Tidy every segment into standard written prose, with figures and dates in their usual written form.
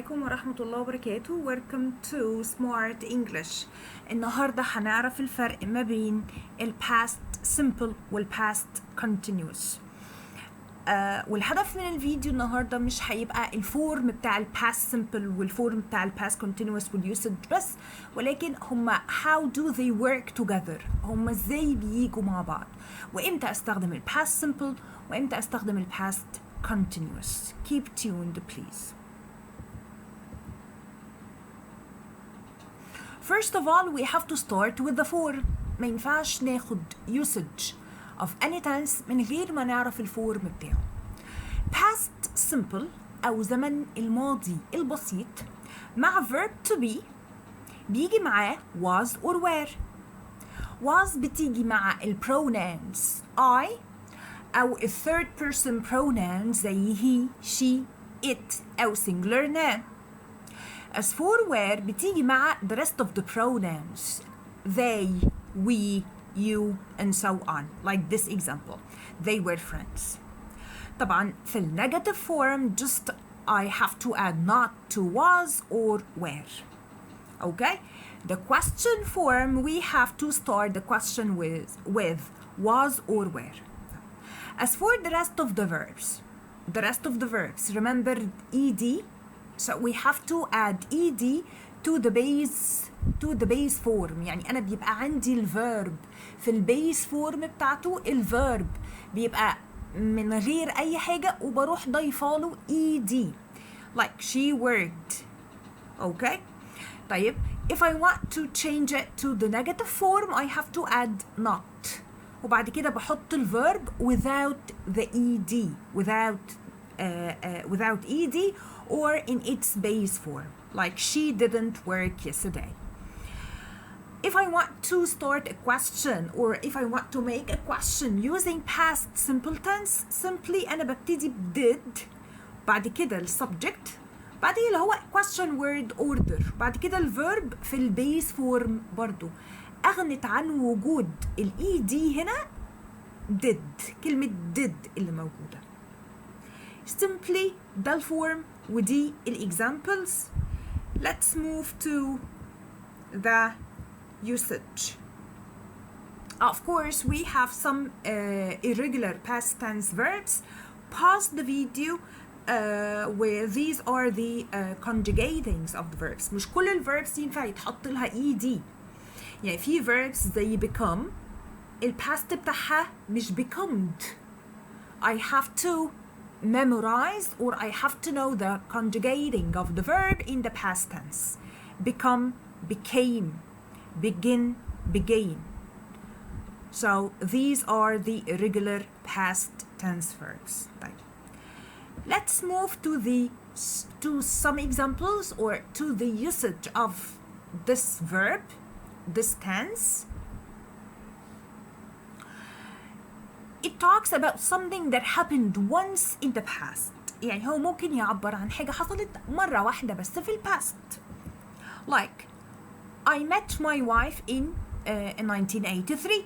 عليكم ورحمة الله وبركاته. Welcome to Smart English. النهاردة هنعرف الفرق ما بين ال past simple وال past continuous. والهدف من الفيديو النهاردة مش هيبقى الفورم بتاع ال past simple والفورم بتاع ال past continuous واليوسج بس، ولكن هما how do they work together، هما ازاي بييجوا مع بعض، وامتى استخدم ال past simple وامتى استخدم ال past continuous. Keep tuned please. First of all, we have to start with the form. ما ينفعش ناخد usage of any tense من غير ما نعرف الفورم بتاعه. Past simple أو زمن الماضي البسيط مع verb to be بيجي معاه was or were. was بتيجي مع ال pronouns I أو ال third person pronouns زي he, she, it أو singular noun. As for were بتيجي مع the rest of the pronouns they, we, you and so on, like this example. They were friends. طبعا في ال negative form just I have to add not to was or were. Okay? The question form we have to start the question with was or were. As for the rest of the verbs, remember ed, so we have to add ed to the base form. يعني أنا بيبقى عندي الverb في البيس فورم بتاعته الverb بيبقى من غير أي حاجة وبروح ضيفاله ed like she worked. Okay? طيب if I want to change it to the negative form I have to add not وبعد كده بحط الverb without the ed without ed or in its base form like she didn't work yesterday. If I want to start a question or if I want to make a question using past simple tense simply أنا ببتدي did بعد كده ال subject بعد كده اللي هو question word order بعد كده الverb في البيس فورم برضو. أغنت عن وجود ال ed هنا did، كلمة did اللي موجودة. simply ده الفورم ودي examples. Let's move to the usage. Of course we have some irregular past tense verbs. Pause the video where these are the conjugatings of the verbs. مش كل ال verbs ينفع يتحط لها ed. يعني في verbs زي become ال past بتاعها مش becomed. I have to memorize or I have to know the conjugating of the verb in the past tense. Become, became, begin, began. So these are the irregular past tense verbs. طيب. Let's move to some examples or to the usage of this verb, this tense. It talks about something that happened once in the past. يعني هو ممكن يعبر عن حاجة حصلت مرة واحدة بس في past. Like I met my wife in 1983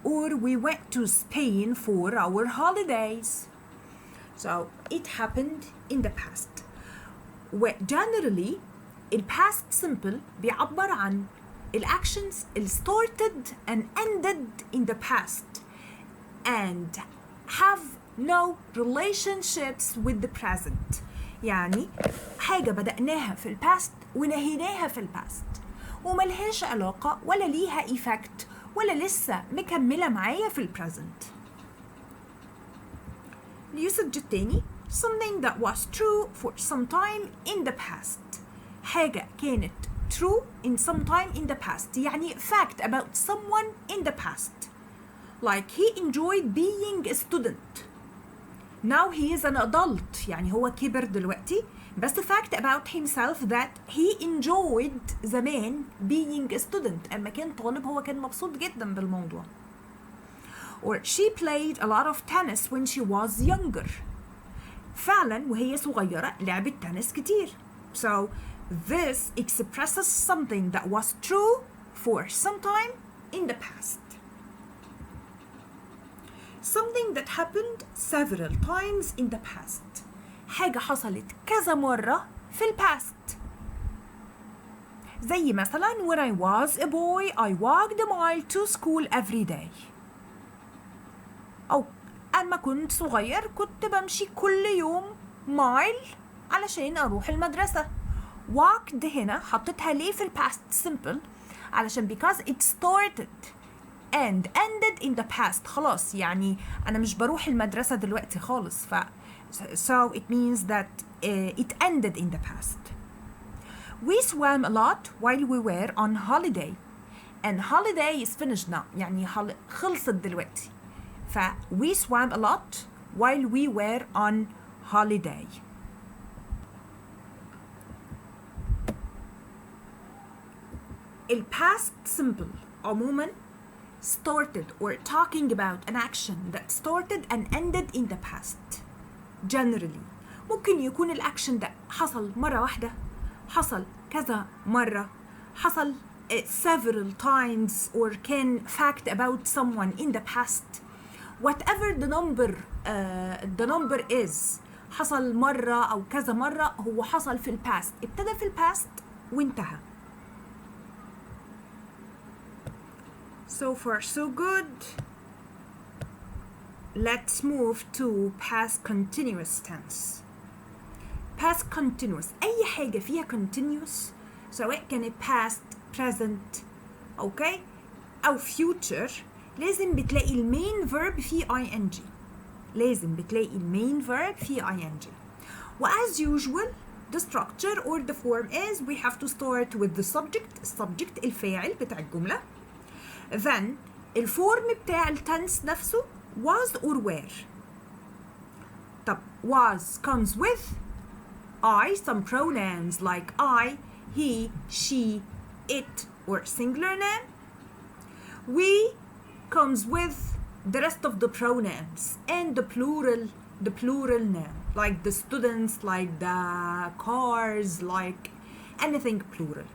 or we went to Spain for our holidays. So it happened in the past. Generally ال past simple بيعبر عن ال actions اللي started and ended in the past and have no relationships with the present. يعني حاجة بدأناها في الباست ونهيناها في الباست وملهاش علاقة ولا ليها effect ولا لسه مكملة معايا في البريزنت. اليوسج التاني something that was true for some time in the past. حاجة كانت true in some time in the past يعني fact about someone in the past. Like he enjoyed being a student. Now he is an adult. يعني هو كبر دلوقتي بس fact about himself that he enjoyed زمان being a student. أما كان طالب هو كان مبسوط جدا بالموضوع. Or she played a lot of tennis when she was younger. فعلا وهي صغيرة لعبت تنس كتير. So this expresses something that was true for some time in the past. Something that happened several times in the past. حاجة حصلت كذا مرة في past. زي مثلا when I was a boy I walked a mile to school every day. أو أما كنت صغير كنت بمشي كل يوم مايل علشان أروح المدرسة. walked هنا حطيتها ليه في past simple علشان because it started and ended in the past. خلاص يعني أنا مش بروح المدرسة دلوقتي خالص so it means that it ended in the past. We swam a lot while we were on holiday and holiday is finished now يعني خلصت دلوقتي. we swam a lot while we were on holiday. past simple عموما started or talking about an action that started and ended in the past. Generally ممكن يكون الأكشن ده حصل مرة واحدة، حصل كذا مرة، حصل several times or كان fact about someone in the past. Whatever the number is حصل مرة أو كذا مرة هو حصل في past. ابتدى في past وانتهى. So far so good. Let's move to past continuous tense. past continuous أي حاجة فيها continuous سواء كانت past present okay أو future لازم بتلاقي المين verb فيه ing. لازم بتلاقي المين verb فيه ing. as usual the structure or the form is we have to start with the subject الفاعل بتاع الجملة. then الفورم بتاع التنس نفسه was or were. طب was comes with some pronouns like I, he, she, it or singular noun. We comes with the rest of the pronouns and the plural noun like the students, like the cars, like anything plural.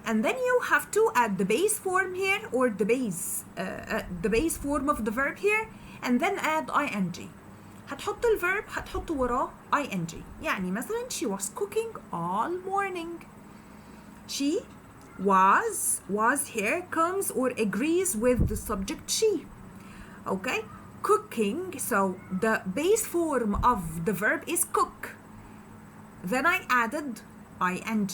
And then you have to add the base form here or the base form of the verb here and then add ing. هتحط الverb هتحط وراه ing. يعني مثلا she was cooking all morning. She was here comes or agrees with the subject she. Okay? Cooking, so the base form of the verb is cook. Then I added ing.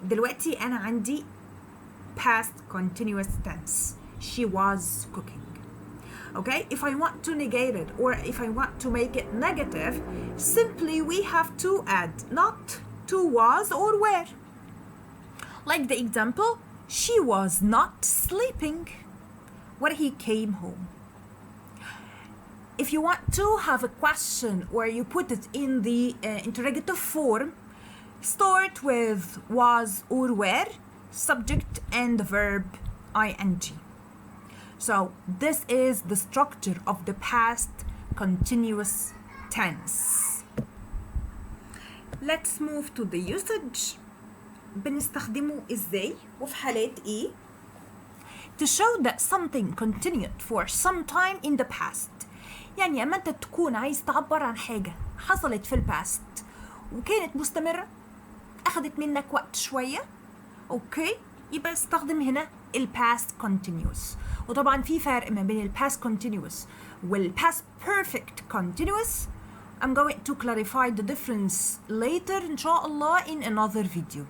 دلوقتي أنا عندي past continuous tense. She was cooking. Okay, if I want to negate it or if I want to make it negative, simply we have to add not to was or were. Like the example, she was not sleeping when he came home. If you want to have a question or you put it in the interrogative form, start with was or were, subject and the verb ing. So this is the structure of the past continuous tense. Let's move to the usage. بنستخدمه ازاي وفي حالات ايه؟ To show that something continued for some time in the past. يعني اما انت تكون عايز تعبر عن حاجة حصلت في الباست وكانت مستمرة اخدت منك وقت شوية اوكي يبقى استخدم هنا past continuous. وطبعا في فرق ما بين past continuous past perfect continuous. I'm going to clarify the difference later إن شاء الله in another video.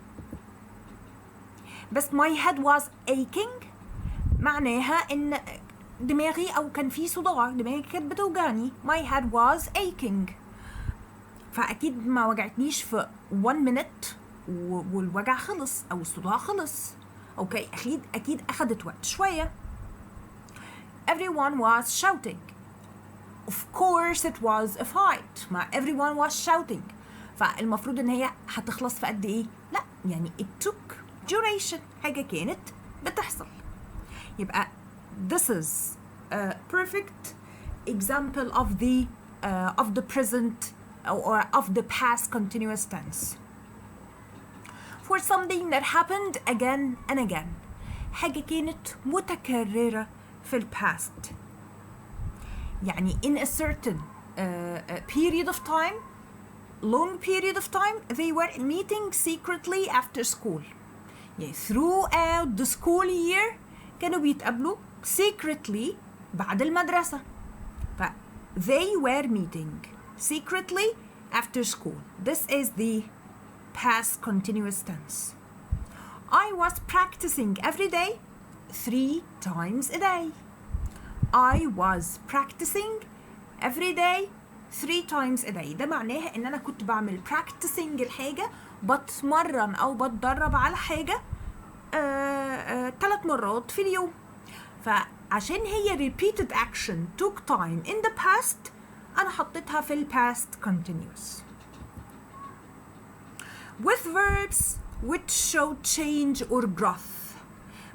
بس my head was aching معناها إن دماغي أو كان في صداع دماغي كانت بتوجعني. my head was aching فأكيد ما وجعتنيش في 1 minute والوجع خلص أو الصداع خلص. اوكي أكيد أخدت وقت شوية. Everyone was shouting. Of course it was a fight. ما everyone was shouting. فالمفروض إن هي هتخلص في قد إيه؟ لا يعني it took duration. حاجة كانت بتحصل. يبقى this is a perfect example of the present or of the past continuous tense. For something that happened again and again. حاجة كانت متكررة في past. يعني in a certain period of time long period of time they were meeting secretly after school. يعني throughout the school year كانوا بيتقابلوا secretly بعد المدرسة. ف they were meeting secretly after school. This is the past continuous tense. I was practicing every day 3 times a day. I was practicing every day 3 times a day. ده معناها ان انا كنت بعمل practicing الحاجة، بتمرن او بتدرب على حاجة 3 مرات في اليوم. فعشان هي repeated action took time in the past انا حطيتها في ال past continuous. With verbs which show change or growth.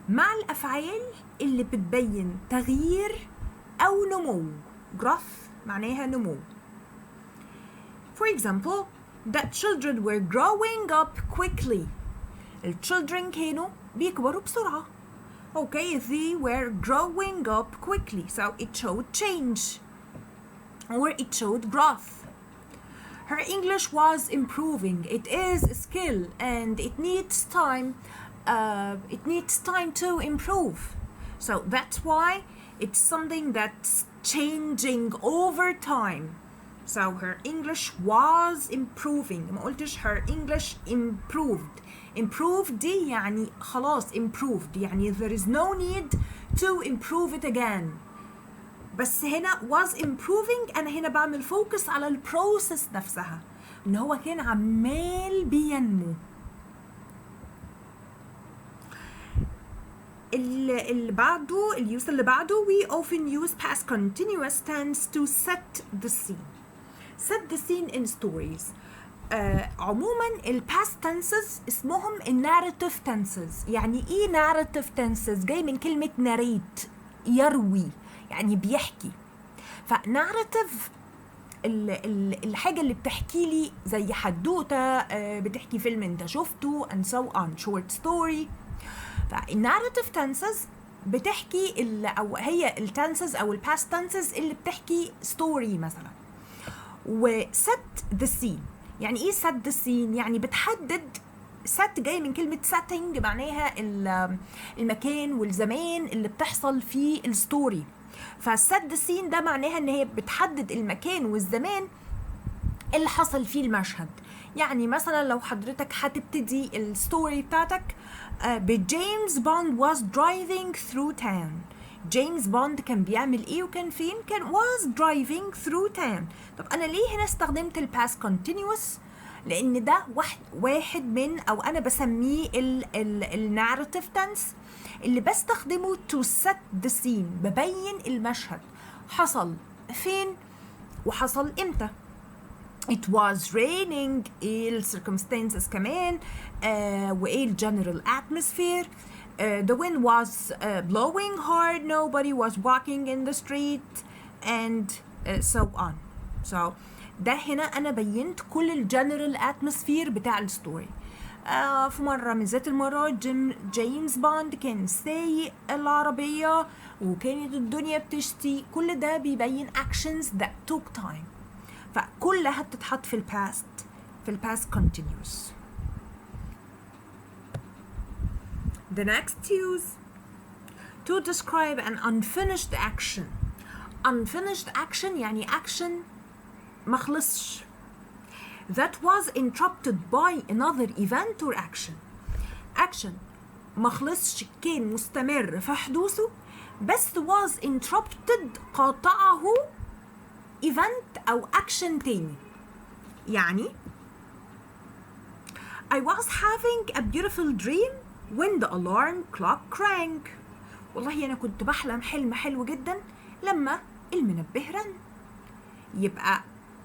مع الأفعال اللي بتبين تغيير أو نمو. growth معناها نمو. For example, the children were growing up quickly. The children كانوا بيكبروا بسرعة. Okay, they were growing up quickly. So it showed change or it showed growth. Her English was improving. It is a skill and it needs time. It needs time to improve. So that's why it's something that's changing over time. So her English was improving. ما قلتش her English improved. Improved دي يعني خلاص improved. يعني there is no need to improve it again. بس هنا was improving أنا هنا بعمل فوكس على البروسيس نفسها إن هو كان عمال بينمو. اللي بعده اليوز اللي بعده we often use past continuous tense to set the scene. Set the scene in stories. عموما ال past tenses اسمهم narrative tenses. يعني ايه narrative tenses؟ جاي من كلمة narrate يروي يعني بيحكي. فناراتيف الحاجة اللي بتحكي لي زي حدوتة، بتحكي فيلم انت شفته and so on, short story. فالناراتيف تنسز بتحكي او هي التنسز او الباست تنسز اللي بتحكي ستوري مثلا. وset the scene يعني ايه set the scene؟ يعني بتحدد. set جاي من كلمة setting معناها المكان والزمان اللي بتحصل فيه الستوري. فset the scene ده معناها ان هي بتحدد المكان والزمان اللي حصل فيه المشهد. يعني مثلا لو حضرتك هتبتدي الستوري بتاعتك بجيمس بوند was driving through town. جيمس بوند كان بيعمل ايه وكان فين؟ كان was driving through town. طب انا ليه هنا استخدمت الباست continuous؟ لان ده واحد من او انا بسميه الناراتيف تنس اللي بستخدمه to set the scene. ببين المشهد حصل فين وحصل امتى. It was raining ايه circumstances كمان وايه general atmosphere. The wind was blowing hard. Nobody was walking in the street and so on. So ده هنا أنا بينت كل الجنرال اتموسفير بتاع الستوري. في مرة من ذات المرات جيمس بوند كان سايق العربية وكانت الدنيا بتشتي. كل ده بيبين actions that took time. فكلها بتتحط في الباست continuous. The next use to describe an unfinished action. Unfinished action يعني action ما خلصش that was interrupted by another event or action. action ما خلصش كان مستمر في حدوثه بس was interrupted قاطعه event أو action تاني. يعني I was having a beautiful dream when the alarm clock rang. والله أنا كنت بحلم حلم حلو جدا لما المنبه رن. يبقى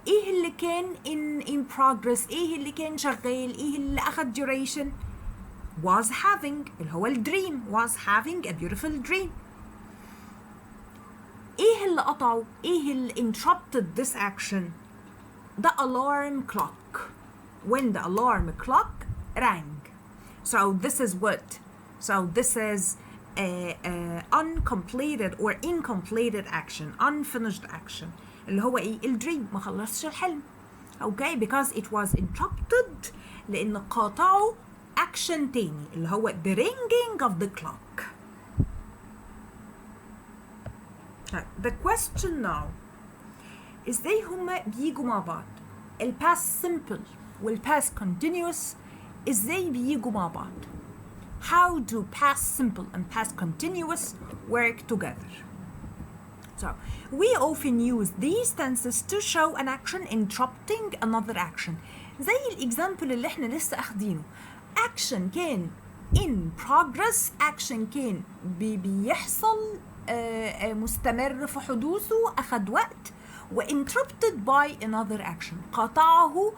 ايه اللي كان in progress؟ ايه اللي كان شغال؟ ايه اللي اخد duration؟ was having اللي هو الدريم. was having a beautiful dream. ايه اللي قطعه؟ ايه اللي interrupted this action؟ the alarm clock. when the alarm clock rang. So this is what? So this is uncompleted or incompleted action, unfinished action اللي هو ايه؟ الدريم ما خلصش الحلم. okay because it was interrupted لأن قاطعوا action تاني اللي هو the ringing of the clock. The question now ازاي هما بيجوا مع بعض؟ ال past simple وال past continuous ازاي بيجوا مع بعض؟ How do past simple and past continuous work together? So, we often use these tenses to show an action interrupting another action. زي الإكزامبل اللي احنا لسه أخدينه. Action كان in progress، action كان بيحصل مستمر في حدوثه، أخد وقت، و interrupted by another action، قاطعه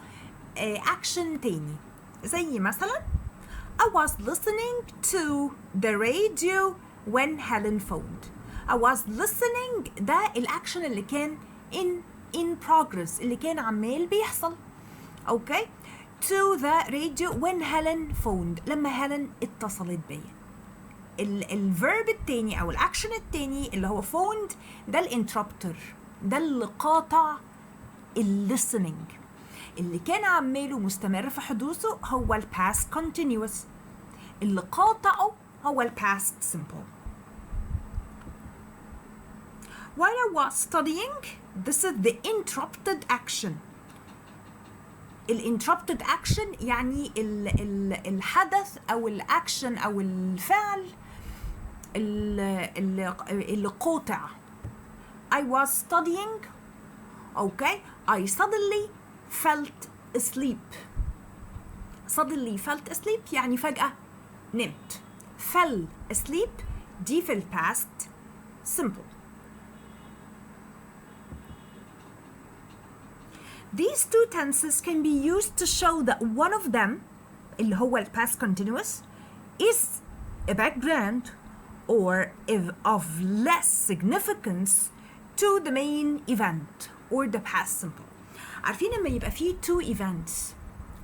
action تاني. زي مثلا I was listening to the radio when Helen phoned. I was listening ده الأكشن اللي كان in progress اللي كان عمال بيحصل. Okay to the radio when Helen phoned لما هيلين اتصلت بيا. الفيرب التاني أو الأكشن التاني اللي هو phoned ده الانتربتر، ده اللي قاطع listening. اللي كان عماله مستمر في حدوثه هو past continuous، اللي قاطعه هو past simple. While I was studying, this is the interrupted action. interrupted action يعني الحدث أو الأكشن أو الفعل اللي قاطع. I was studying, okay. I suddenly felt asleep. Suddenly felt asleep يعني فجأة نمت. fell asleep دي في past simple. These two tenses can be used to show that one of them اللي هو past continuous is a background or is of less significance to the main event or the past simple. عارفين لما يبقى فيه two events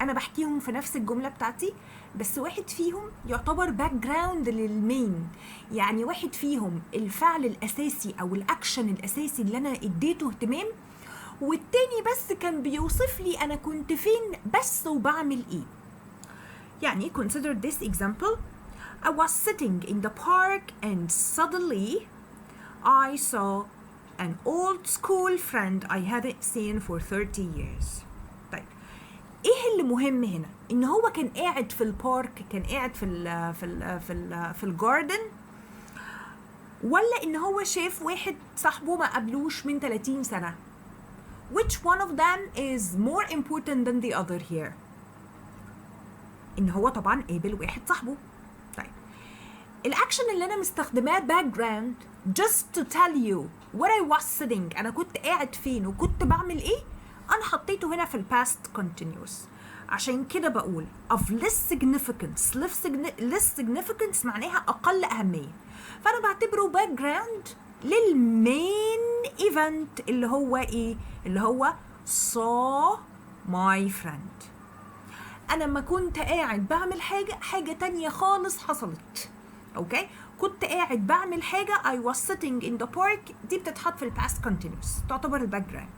أنا بحكيهم في نفس الجملة بتاعتي بس واحد فيهم يعتبر background للمين، يعني واحد فيهم الفعل الأساسي أو الأكشن الأساسي اللي أنا اديته اهتمام، والتاني بس كان بيوصف لي أنا كنت فين بس وبعمل إيه. يعني consider this example. I was sitting in the park and suddenly I saw an old school friend I hadn't seen for 30 years. طيب إيه اللي مهم هنا؟ إن هو كان قاعد في البارك، كان قاعد في الجاردن، ولا إن هو شاف واحد صاحبه ما قابلوش من 30 سنة؟ Which one of them is more important than the other here? إن هو طبعاً قابل واحد صاحبه. طيب الأكشن اللي أنا مستخدماه background just to tell you where I was sitting، أنا كنت قاعد فين وكنت بعمل إيه، أنا حطيته هنا في past continuous. عشان كده بقول of less significance. less significance معناها أقل أهمية، فأنا بعتبره background للمين event اللي هو إيه؟ اللي هو saw my friend. أنا ما كنت قاعد بعمل حاجة تانية خالص حصلت. أوكي؟ كنت قاعد بعمل حاجة I was sitting in the park دي بتتحط في past continuous، تعتبر الباك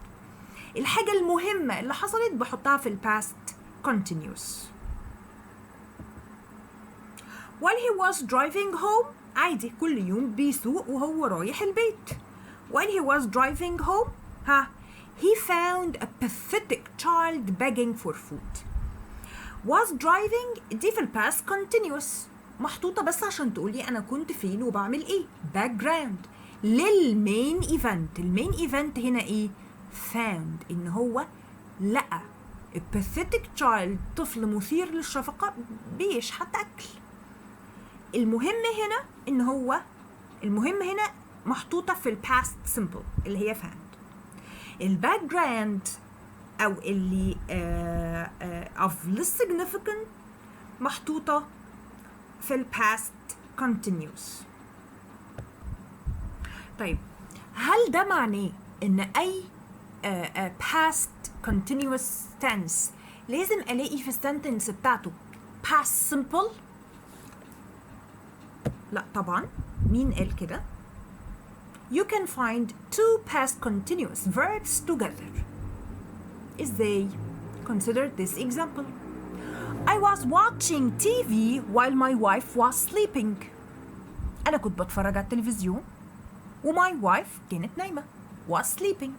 الحاجة المهمة اللي حصلت بحطها في past continuous. While he was driving home عادي كل يوم بيسوق وهو رايح البيت. While he was driving home he found a pathetic child begging for food. Was driving دي في past continuous محطوطة بس عشان تقولي أنا كنت فين وبعمل إيه. background للمين event. المين event هنا إيه؟ found إن هو لقى a pathetic child طفل مثير للشفقة بيشحت أكل. المهم هنا محطوطة في past simple اللي هي found. الباكجراوند أو اللي of less significant محطوطة في past continuous. طيب هل ده معناه إن أي past continuous tense لازم ألاقي في السنتنس بتاعته past simple؟ لا طبعا. مين قال كده؟ You can find two past continuous verbs together. إزاي؟ Consider this example. I was watching TV while my wife was sleeping. أنا كنت بتفرج على التلفزيون و my wife كانت نايمة was sleeping.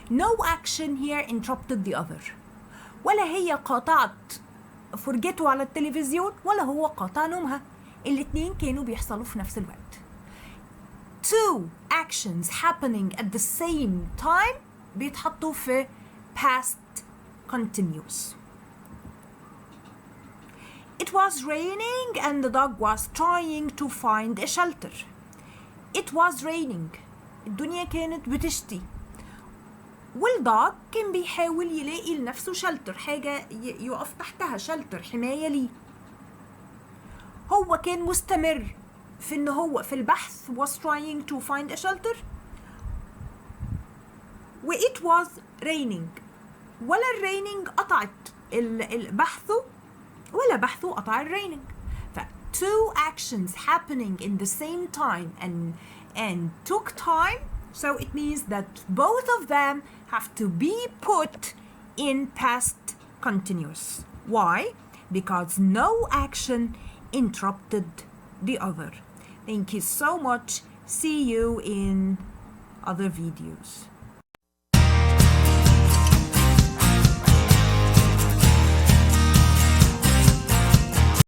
No action here interrupted the other. ولا هي قاطعت فرجته على التلفزيون ولا هو قاطع نومها. الاتنين كانوا بيحصلوا في نفس الوقت. Two actions happening at the same time بيتحطوا في past continuous. It was raining and the dog was trying to find a shelter. It was raining. الدنيا كانت بتشتي. والدوج كان بيحاول يلاقي لنفسه شلتر، حاجة يقف تحتها، شلتر، حماية ليه. هو كان مستمر في إن هو في البحث was trying to find a shelter و it was raining. ولا الرينينج قطعت بحثه ولا بحثه قطع الرينينج. ف two actions happening in the same time and took time, so it means that both of them have to be put in past continuous. Why? Because no action interrupted the other. Thank you so much. See you in other videos.